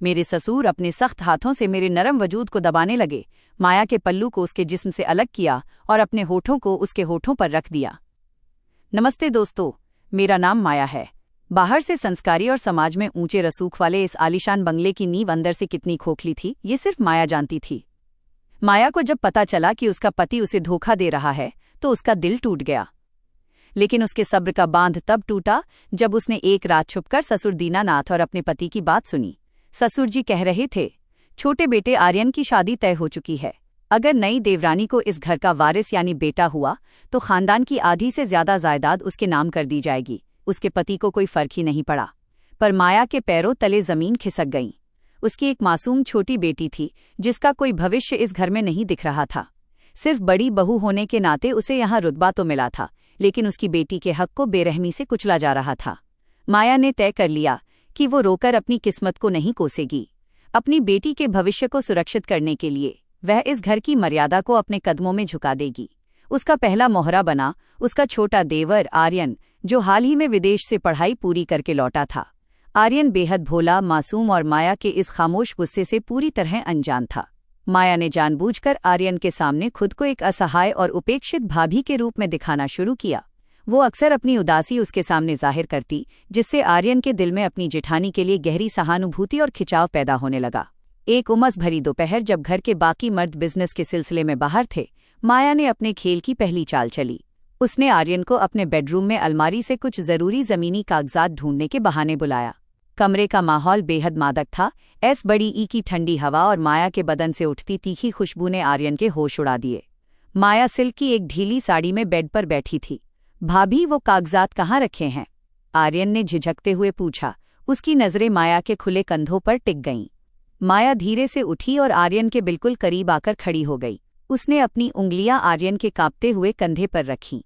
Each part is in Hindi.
मेरे ससुर अपने सख्त हाथों से मेरे नरम वजूद को दबाने लगे, माया के पल्लू को उसके जिस्म से अलग किया और अपने होठों को उसके होठों पर रख दिया। नमस्ते दोस्तों, मेरा नाम माया है। बाहर से संस्कारी और समाज में ऊंचे रसूख वाले इस आलीशान बंगले की नींव अंदर से कितनी खोखली थी, ये सिर्फ माया जानती थी। माया को जब पता चला कि उसका पति उसे धोखा दे रहा है तो उसका दिल टूट गया। लेकिन उसके सब्र का बांध तब टूटा जब उसने एक रात छुपकर ससुर दीनानाथ और अपने पति की बात सुनी। ससुर जी कह रहे थे, छोटे बेटे आर्यन की शादी तय हो चुकी है। अगर नई देवरानी को इस घर का वारिस यानी बेटा हुआ तो खानदान की आधी से ज्यादा जायदाद उसके नाम कर दी जाएगी। उसके पति को कोई फर्क ही नहीं पड़ा, पर माया के पैरों तले जमीन खिसक गई। उसकी एक मासूम छोटी बेटी थी जिसका कोई भविष्य इस घर में नहीं दिख रहा था। सिर्फ बड़ी बहू होने के नाते उसे यहाँ रुतबा तो मिला था, लेकिन उसकी बेटी के हक को बेरहमी से कुचला जा रहा था। माया ने तय कर लिया कि वो रोकर अपनी किस्मत को नहीं कोसेगी। अपनी बेटी के भविष्य को सुरक्षित करने के लिए वह इस घर की मर्यादा को अपने कदमों में झुका देगी। उसका पहला मोहरा बना उसका छोटा देवर आर्यन, जो हाल ही में विदेश से पढ़ाई पूरी करके लौटा था। आर्यन बेहद भोला, मासूम और माया के इस खामोश गुस्से से पूरी तरह अनजान था। माया ने जानबूझकर आर्यन के सामने खुद को एक असहाय और उपेक्षित भाभी के रूप में दिखाना शुरू किया। वो अक्सर अपनी उदासी उसके सामने जाहिर करती, जिससे आर्यन के दिल में अपनी जेठानी के लिए गहरी सहानुभूति और खिंचाव पैदा होने लगा। एक उमस भरी दोपहर जब घर के बाकी मर्द बिजनेस के सिलसिले में बाहर थे, माया ने अपने खेल की पहली चाल चली। उसने आर्यन को अपने बेडरूम में अलमारी से कुछ जरूरी जमीनी कागजात ढूंढने के बहाने बुलाया। कमरे का माहौल बेहद मादक था। बड़ी ई की ठंडी हवा और माया के बदन से उठती तीखी खुशबू ने आर्यन के होश उड़ा दिए। माया सिल्क की एक ढीली साड़ी में बेड पर बैठी थी। भाभी, वो कागजात कहाँ रखे हैं? आर्यन ने झिझकते हुए पूछा। उसकी नजरें माया के खुले कंधों पर टिक गईं। माया धीरे से उठी और आर्यन के बिल्कुल करीब आकर खड़ी हो गई। उसने अपनी उंगलियां आर्यन के कांपते हुए कंधे पर रखीं।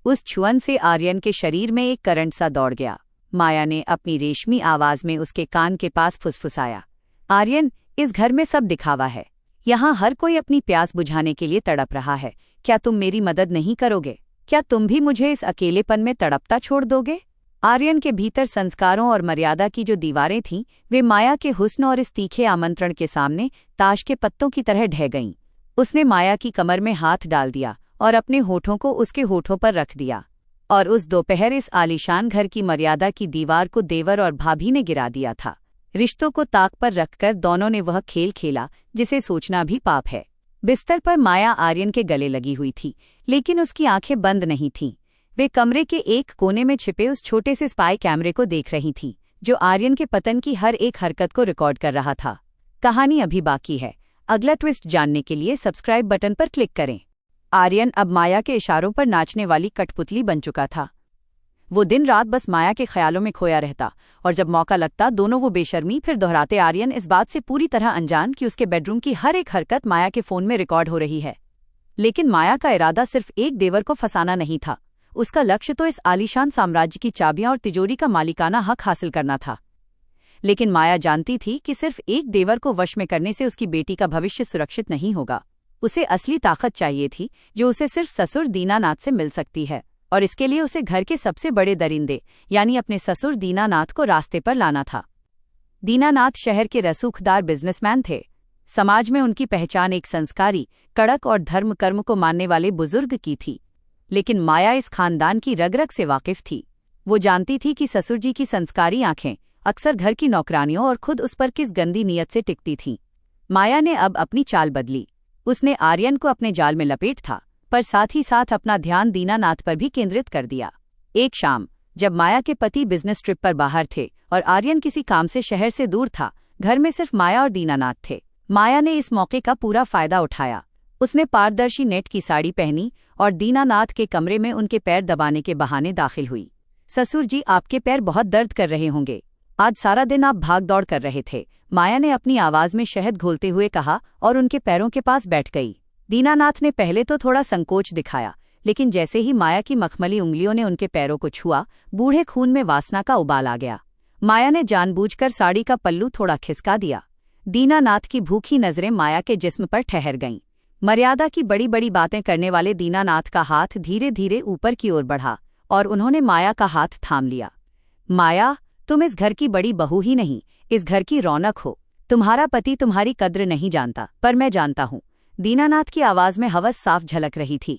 उस छुअन से आर्यन के शरीर में एक करंट सा दौड़ गया। माया ने अपनी रेशमी आवाज में उसके कान के पास फुसफुसाया, आर्यन, इस घर में सब दिखावा है। यहाँ हर कोई अपनी प्यास बुझाने के लिए तड़प रहा है। क्या तुम मेरी मदद नहीं करोगे? क्या तुम भी मुझे इस अकेलेपन में तड़पता छोड़ दोगे? आर्यन के भीतर संस्कारों और मर्यादा की जो दीवारें थीं, वे माया के हुस्न और इस तीखे आमंत्रण के सामने ताश के पत्तों की तरह ढह गईं। उसने माया की कमर में हाथ डाल दिया और अपने होठों को उसके होठों पर रख दिया। और उस दोपहर इस आलीशान घर की मर्यादा की दीवार को देवर और भाभी ने गिरा दिया था। रिश्तों को ताक पर रखकर दोनों ने वह खेल खेला जिसे सोचना भी पाप है। बिस्तर पर माया आर्यन के गले लगी हुई थी, लेकिन उसकी आंखें बंद नहीं थीं। वे कमरे के एक कोने में छिपे उस छोटे से स्पाई कैमरे को देख रही थीं, जो आर्यन के पतन की हर एक हरकत को रिकॉर्ड कर रहा था। कहानी अभी बाकी है। अगला ट्विस्ट जानने के लिए सब्सक्राइब बटन पर क्लिक करें। आर्यन अब माया के इशारों पर नाचने वाली कठपुतली बन चुका था। वो दिन रात बस माया के ख्यालों में खोया रहता, और जब मौका लगता दोनों वो बेशर्मी फिर दोहराते। आर्यन इस बात से पूरी तरह अनजान कि उसके बेडरूम की हर एक हरकत माया के फोन में रिकॉर्ड हो रही है। लेकिन माया का इरादा सिर्फ एक देवर को फंसाना नहीं था। उसका लक्ष्य तो इस आलीशान साम्राज्य की चाबियां और तिजोरी का मालिकाना हक हासिल करना था। लेकिन माया जानती थी कि सिर्फ एक देवर को वश में करने से उसकी बेटी का भविष्य सुरक्षित नहीं होगा। उसे असली ताकत चाहिए थी, जो उसे सिर्फ ससुर दीनानाथ से मिल सकती है, और इसके लिए उसे घर के सबसे बड़े दरिंदे यानी अपने ससुर दीनानाथ को रास्ते पर लाना था। दीनानाथ शहर के रसूखदार बिजनेसमैन थे। समाज में उनकी पहचान एक संस्कारी, कड़क और धर्म कर्म को मानने वाले बुजुर्ग की थी। लेकिन माया इस खानदान की रग रग से वाकिफ थी। वो जानती थी कि ससुर जी की संस्कारी आंखें अक्सर घर की नौकरानियों और खुद उस पर किस गंदी नीयत से टिकती थीं। माया ने अब अपनी चाल बदली। उसने आर्यन को अपने जाल में लपेट था, पर साथ ही साथ अपना ध्यान दीनानाथ पर भी केंद्रित कर दिया। एक शाम जब माया के पति बिजनेस ट्रिप पर बाहर थे और आर्यन किसी काम से शहर से दूर था, घर में सिर्फ माया और दीनानाथ थे। माया ने इस मौके का पूरा फायदा उठाया। उसने पारदर्शी नेट की साड़ी पहनी और दीनानाथ के कमरे में उनके पैर दबाने के बहाने दाखिल हुई। ससुर जी, आपके पैर बहुत दर्द कर रहे होंगे। आज सारा दिन आप भाग दौड़ कर रहे थे, माया ने अपनी आवाज में शहद घोलते हुए कहा और उनके पैरों के पास बैठ गई। दीनानाथ ने पहले तो थोड़ा संकोच दिखाया, लेकिन जैसे ही माया की मखमली उंगलियों ने उनके पैरों को छुआ, बूढ़े खून में वासना का उबाल आ गया। माया ने जानबूझकर साड़ी का पल्लू थोड़ा खिसका दिया। दीनानाथ की भूखी नजरें माया के जिस्म पर ठहर गईं। मर्यादा की बड़ी बड़ी बातें करने वाले दीनानाथ का हाथ धीरे धीरे ऊपर की ओर बढ़ा और उन्होंने माया का हाथ थाम लिया। माया, तुम इस घर की बड़ी बहू ही नहीं, इस घर की रौनक हो। तुम्हारा पति तुम्हारी कद्र नहीं जानता, पर मैं जानता हूँ। दीनानाथ की आवाज में हवस साफ झलक रही थी।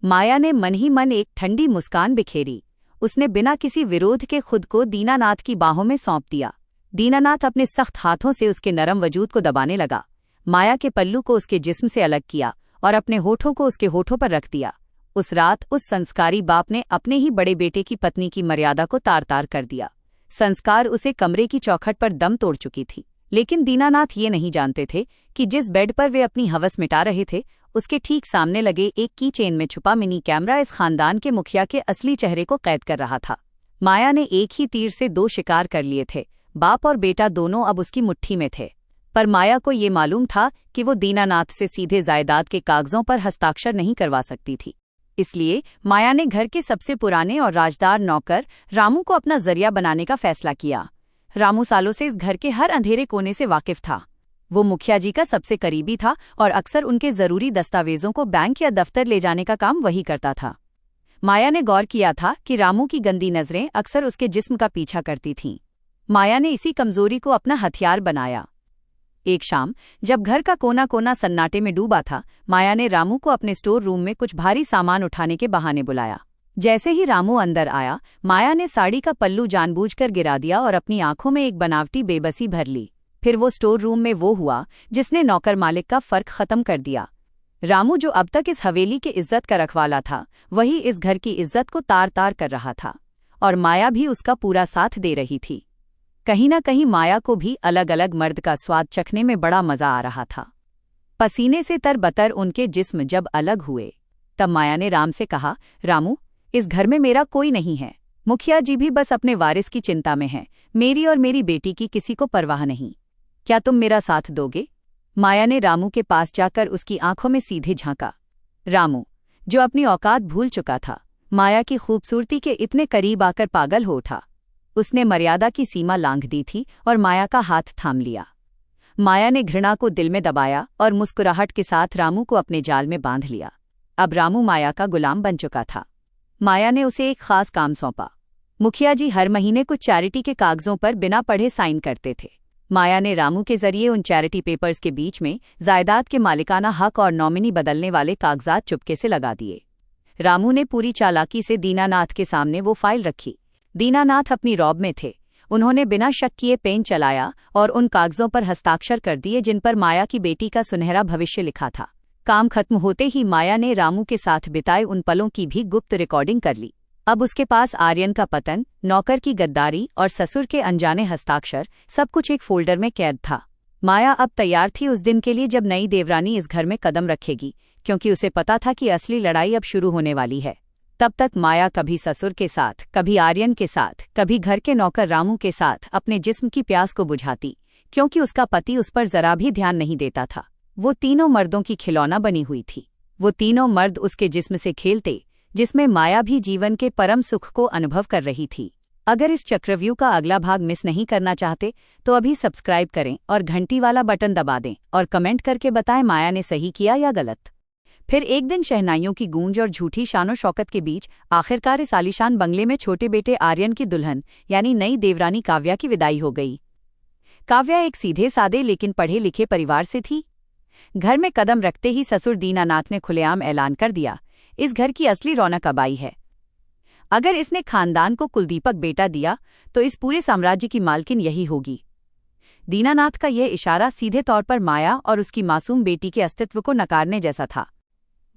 माया ने मन ही मन एक ठंडी मुस्कान बिखेरी। उसने बिना किसी विरोध के खुद को दीनानाथ की बाहों में सौंप दिया। दीनानाथ अपने सख्त हाथों से उसके नरम वजूद को दबाने लगा, माया के पल्लू को उसके जिस्म से अलग किया और अपने होठों को उसके होठों पर रख दिया। उस रात उस संस्कारी बाप ने अपने ही बड़े बेटे की पत्नी की मर्यादा को तार तार कर दिया। संस्कार उसे कमरे की चौखट पर दम तोड़ चुकी थी, लेकिन दीनानाथ ये नहीं जानते थे कि जिस बेड पर वे अपनी हवस मिटा रहे थे, उसके ठीक सामने लगे एक की चेन में छुपा मिनी कैमरा इस खानदान के मुखिया के असली चेहरे को कैद कर रहा था। माया ने एक ही तीर से दो शिकार कर लिए थे। बाप और बेटा दोनों अब उसकी मुट्ठी में थे, पर माया को ये मालूम था कि वो दीनानाथ से सीधे जायदाद के कागजों पर हस्ताक्षर नहीं करवा सकती थी। इसलिए माया ने घर के सबसे पुराने और राजदार नौकर रामू को अपना जरिया बनाने का फैसला किया। रामू सालों से इस घर के हर अंधेरे कोने से वाकिफ था। वो मुखिया जी का सबसे करीबी था और अक्सर उनके जरूरी दस्तावेजों को बैंक या दफ्तर ले जाने का काम वही करता था। माया ने गौर किया था कि रामू की गंदी नजरें अक्सर उसके जिस्म का पीछा करती थीं। माया ने इसी कमजोरी को अपना हथियार बनाया। एक शाम जब घर का कोना कोना सन्नाटे में डूबा था, माया ने रामू को अपने स्टोर रूम में कुछ भारी सामान उठाने के बहाने बुलाया। जैसे ही रामू अंदर आया, माया ने साड़ी का पल्लू जानबूझकर गिरा दिया और अपनी आंखों में एक बनावटी बेबसी भर ली। फिर वो स्टोर रूम में वो हुआ जिसने नौकर मालिक का फर्क खत्म कर दिया। रामू जो अब तक इस हवेली के इज्जत का रखवाला था, वही इस घर की इज्जत को तार तार कर रहा था, और माया भी उसका पूरा साथ दे रही थी। कहीं न कहीं माया को भी अलग अलग मर्द का स्वाद चखने में बड़ा मजा आ रहा था। पसीने से तरबतर उनके जिस्म जब अलग हुए, तब माया ने राम से कहा, रामू, इस घर में मेरा कोई नहीं है। मुखिया जी भी बस अपने वारिस की चिंता में हैं। मेरी और मेरी बेटी की किसी को परवाह नहीं। क्या तुम मेरा साथ दोगे? माया ने रामू के पास जाकर उसकी आंखों में सीधे झांका। रामू, जो अपनी औकात भूल चुका था, माया की खूबसूरती के इतने करीब आकर पागल हो उठा। उसने मर्यादा की सीमा लांघ दी थी और माया का हाथ थाम लिया। माया ने घृणा को दिल में दबाया और मुस्कुराहट के साथ रामू को अपने जाल में बांध लिया। अब रामू माया का गुलाम बन चुका था। माया ने उसे एक खास काम सौंपा। मुखिया जी हर महीने कुछ चैरिटी के कागजों पर बिना पढ़े साइन करते थे। माया ने रामू के जरिए उन चैरिटी पेपर्स के बीच में जायदाद के मालिकाना हक और नॉमिनी बदलने वाले कागजात चुपके से लगा दिए। रामू ने पूरी चालाकी से दीनानाथ के सामने वो फाइल रखी। दीनानाथ अपनी रौब में थे। उन्होंने बिना शक किए पेन चलाया और उन कागजों पर हस्ताक्षर कर दिए जिन पर माया की बेटी का सुनहरा भविष्य लिखा था। काम खत्म होते ही माया ने रामू के साथ बिताए उन पलों की भी गुप्त रिकॉर्डिंग कर ली। अब उसके पास आर्यन का पतन, नौकर की गद्दारी और ससुर के अनजाने हस्ताक्षर, सब कुछ एक फोल्डर में कैद था। माया अब तैयार थी उस दिन के लिए जब नई देवरानी इस घर में कदम रखेगी, क्योंकि उसे पता था कि असली लड़ाई अब शुरू होने वाली है। तब तक माया कभी ससुर के साथ, कभी आर्यन के साथ, कभी घर के नौकर रामू के साथ अपने जिस्म की प्यास को बुझाती, क्योंकि उसका पति उस पर जरा भी ध्यान नहीं देता था। वो तीनों मर्दों की खिलौना बनी हुई थी। वो तीनों मर्द उसके जिस्म से खेलते, जिसमें माया भी जीवन के परम सुख को अनुभव कर रही थी। अगर इस चक्रव्यूह का अगला भाग मिस नहीं करना चाहते तो अभी सब्सक्राइब करें और घंटी वाला बटन दबा दें और कमेंट करके बताएं माया ने सही किया या गलत। फिर एक दिन शहनाइयों की गूंज और झूठी शानो शौकत के बीच आखिरकार इस आलीशान बंगले में छोटे बेटे आर्यन की दुल्हन यानी नई देवरानी काव्या की विदाई हो गई। काव्या एक सीधे सादे लेकिन पढ़े लिखे परिवार से थी। घर में कदम रखते ही ससुर दीनानाथ ने खुलेआम ऐलान कर दिया, इस घर की असली रौनक अब आई है। अगर इसने खानदान को कुलदीपक बेटा दिया तो इस पूरे साम्राज्य की मालकिन यही होगी। दीनानाथ का यह इशारा सीधे तौर पर माया और उसकी मासूम बेटी के अस्तित्व को नकारने जैसा था।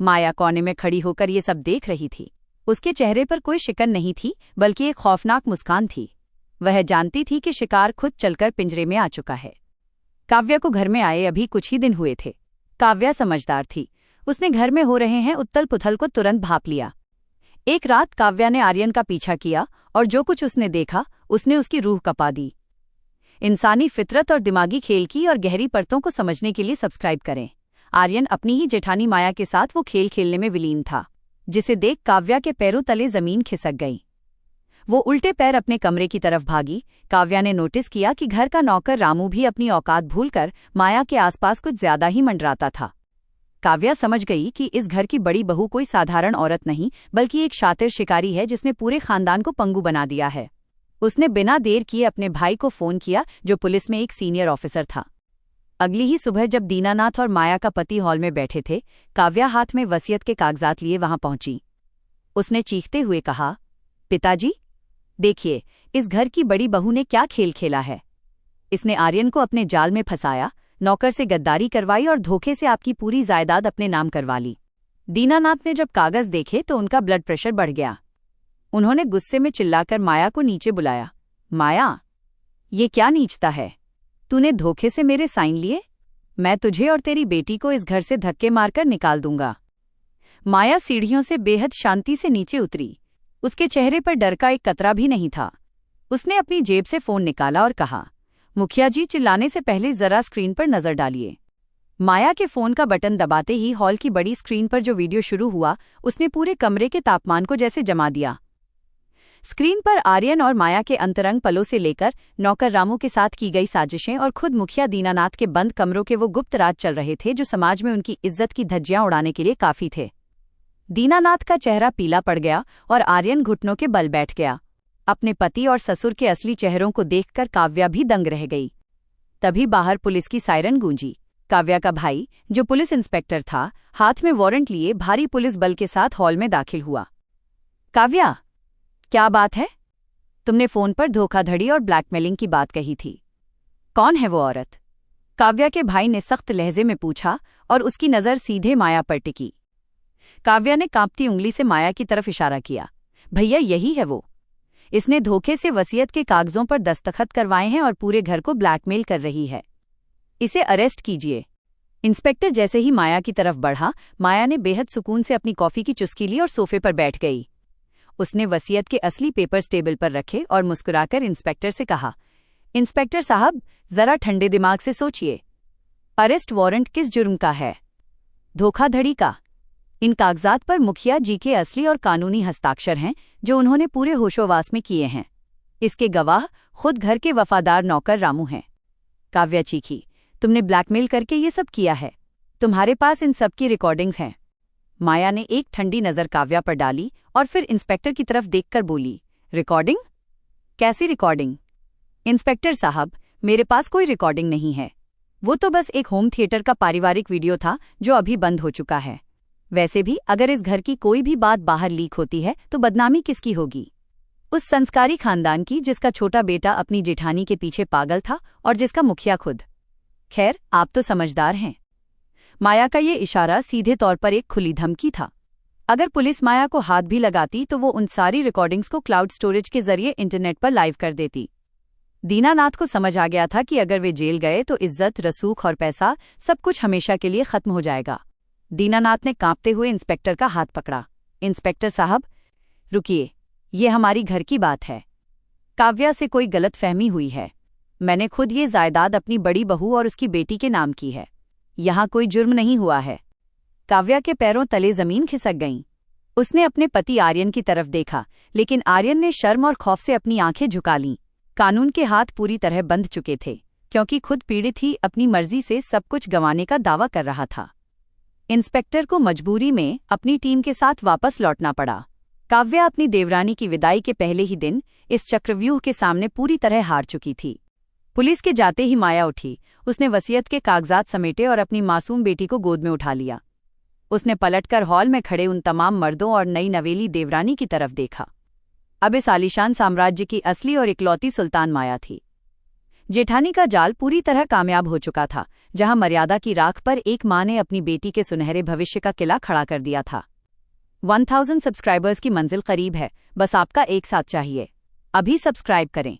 माया कोने में खड़ी होकर ये सब देख रही थी। उसके चेहरे पर कोई शिकन नहीं थी, बल्कि एक खौफनाक मुस्कान थी। वह जानती थी कि शिकार खुद चलकर पिंजरे में आ चुका है। काव्या को घर में आए अभी कुछ ही दिन हुए थे। काव्या समझदार थी। उसने घर में हो रहे हैं उथल पुथल को तुरंत भांप लिया। एक रात काव्या ने आर्यन का पीछा किया और जो कुछ उसने देखा उसने उसकी रूह कपा दी। इंसानी फितरत और दिमागी खेल की और गहरी परतों को समझने के लिए सब्सक्राइब करें। आर्यन अपनी ही जेठानी माया के साथ वो खेल खेलने में विलीन था, जिसे देख काव्या के पैरों तले जमीन खिसक गई। वो उल्टे पैर अपने कमरे की तरफ भागी। काव्या ने नोटिस किया कि घर का नौकर रामू भी अपनी औकात भूलकर माया के आसपास कुछ ज्यादा ही मंडराता था। काव्या समझ गई कि इस घर की बड़ी बहू कोई साधारण औरत नहीं, बल्कि एक शातिर शिकारी है जिसने पूरे खानदान को पंगु बना दिया है। उसने बिना देर किए अपने भाई को फोन किया, जो पुलिस में एक सीनियर ऑफिसर था। अगली ही सुबह जब दीनानाथ और माया का पति हॉल में बैठे थे, काव्या हाथ में वसीयत के कागजात लिए वहां पहुंची। उसने चीखते हुए कहा, पिताजी, देखिए इस घर की बड़ी बहू ने क्या खेल खेला है। इसने आर्यन को अपने जाल में फंसाया, नौकर से गद्दारी करवाई और धोखे से आपकी पूरी जायदाद अपने नाम करवा ली। दीनानाथ ने जब कागज देखे तो उनका ब्लड प्रेशर बढ़ गया। उन्होंने गुस्से में चिल्लाकर माया को नीचे बुलाया। माया, ये क्या नीचता है? तूने धोखे से मेरे साइन लिए? मैं तुझे और तेरी बेटी को इस घर से धक्के मारकर निकाल दूंगा। माया सीढ़ियों से बेहद शांति से नीचे उतरी। उसके चेहरे पर डर का एक कतरा भी नहीं था। उसने अपनी जेब से फोन निकाला और कहा, मुखिया जी, चिल्लाने से पहले जरा स्क्रीन पर नजर डालिए। माया के फोन का बटन दबाते ही हॉल की बड़ी स्क्रीन पर जो वीडियो शुरू हुआ, उसने पूरे कमरे के तापमान को जैसे जमा दिया। स्क्रीन पर आर्यन और माया के अंतरंग पलों से लेकर नौकर रामू के साथ की गई साजिशें और खुद मुखिया दीनानाथ के बंद कमरों के वो गुप्त राज चल रहे थे जो समाज में उनकी इज्जत की धज्जियां उड़ाने के लिए काफी थे। दीनानाथ का चेहरा पीला पड़ गया और आर्यन घुटनों के बल बैठ गया। अपने पति और ससुर के असली चेहरों को देखकर काव्या भी दंग रह गई। तभी बाहर पुलिस की सायरन गूंजी। काव्या का भाई, जो पुलिस इंस्पेक्टर था, हाथ में वारंट लिए भारी पुलिस बल के साथ हॉल में दाखिल हुआ। काव्या, क्या बात है? तुमने फोन पर धोखाधड़ी और ब्लैकमेलिंग की बात कही थी। कौन है वो औरत? काव्या के भाई ने सख्त लहजे में पूछा और उसकी नजर सीधे माया पर टिकी। काव्या ने कांपती उंगली से माया की तरफ इशारा किया। भैया, यही है वो। इसने धोखे से वसीयत के कागजों पर दस्तखत करवाए हैं और पूरे घर को ब्लैकमेल कर रही है। इसे अरेस्ट कीजिए। इंस्पेक्टर जैसे ही माया की तरफ बढ़ा, माया ने बेहद सुकून से अपनी कॉफी की चुस्की ली और सोफे पर बैठ गई। उसने वसीयत के असली पेपर्स टेबल पर रखे और मुस्कुराकर इंस्पेक्टर से कहा, इंस्पेक्टर साहब, जरा ठंडे दिमाग से सोचिए। अरेस्ट वारंट किस जुर्म का है? धोखाधड़ी का। इन कागजात पर मुखिया जी के असली और कानूनी हस्ताक्षर हैं जो उन्होंने पूरे होशोवास में किए हैं। इसके गवाह खुद घर के वफादार नौकर रामू हैं। काव्या चीखी, तुमने ब्लैकमेल करके ये सब किया है। तुम्हारे पास इन सब की रिकॉर्डिंग्स हैं। माया ने एक ठंडी नजर काव्या पर डाली और फिर इंस्पेक्टर की तरफ देखकर बोली, रिकॉर्डिंग? कैसी रिकॉर्डिंग? इंस्पेक्टर साहब, मेरे पास कोई रिकॉर्डिंग नहीं है। वो तो बस एक होम थिएटर का पारिवारिक वीडियो था जो अभी बंद हो चुका है। वैसे भी अगर इस घर की कोई भी बात बाहर लीक होती है तो बदनामी किसकी होगी? उस संस्कारी खानदान की जिसका छोटा बेटा अपनी जेठानी के पीछे पागल था और जिसका मुखिया खुद। खैर, आप तो समझदार हैं। माया का ये इशारा सीधे तौर पर एक खुली धमकी था। अगर पुलिस माया को हाथ भी लगाती तो वो उन सारी रिकॉर्डिंग्स को क्लाउड स्टोरेज के जरिए इंटरनेट पर लाइव कर देती। दीनानाथ को समझ आ गया था कि अगर वे जेल गए तो इज्जत, रसूख और पैसा सब कुछ हमेशा के लिए खत्म हो जाएगा। दीनानाथ ने कांपते हुए इंस्पेक्टर का हाथ पकड़ा। इंस्पेक्टर साहब, रुकिए, ये हमारी घर की बात है। काव्या से कोई गलतफहमी हुई है। मैंने खुद ये जायदाद अपनी बड़ी बहू और उसकी बेटी के नाम की है। यहाँ कोई जुर्म नहीं हुआ है। काव्या के पैरों तले जमीन खिसक गईं। उसने अपने पति आर्यन की तरफ देखा, लेकिन आर्यन ने शर्म और खौफ से अपनी आंखें झुका लीं। कानून के हाथ पूरी तरह बंध चुके थे, क्योंकि खुद पीड़ित ही अपनी मर्जी से सब कुछ गंवाने का दावा कर रहा था। इंस्पेक्टर को मजबूरी में अपनी टीम के साथ वापस लौटना पड़ा। काव्या अपनी देवरानी की विदाई के पहले ही दिन इस चक्रव्यूह के सामने पूरी तरह हार चुकी थी। पुलिस के जाते ही माया उठी। उसने वसीयत के कागजात समेटे और अपनी मासूम बेटी को गोद में उठा लिया। उसने पलटकर हॉल में खड़े उन तमाम मर्दों और नई नवेली देवरानी की तरफ देखा। अब इस आलीशान साम्राज्य की असली और इकलौती सुल्तान माया थी। जेठानी का जाल पूरी तरह कामयाब हो चुका था। जहां मर्यादा की राख पर एक मां ने अपनी बेटी के सुनहरे भविष्य का किला खड़ा कर दिया था। 1000 सब्सक्राइबर्स की मंजिल करीब है, बस आपका एक साथ चाहिए। अभी सब्सक्राइब करें।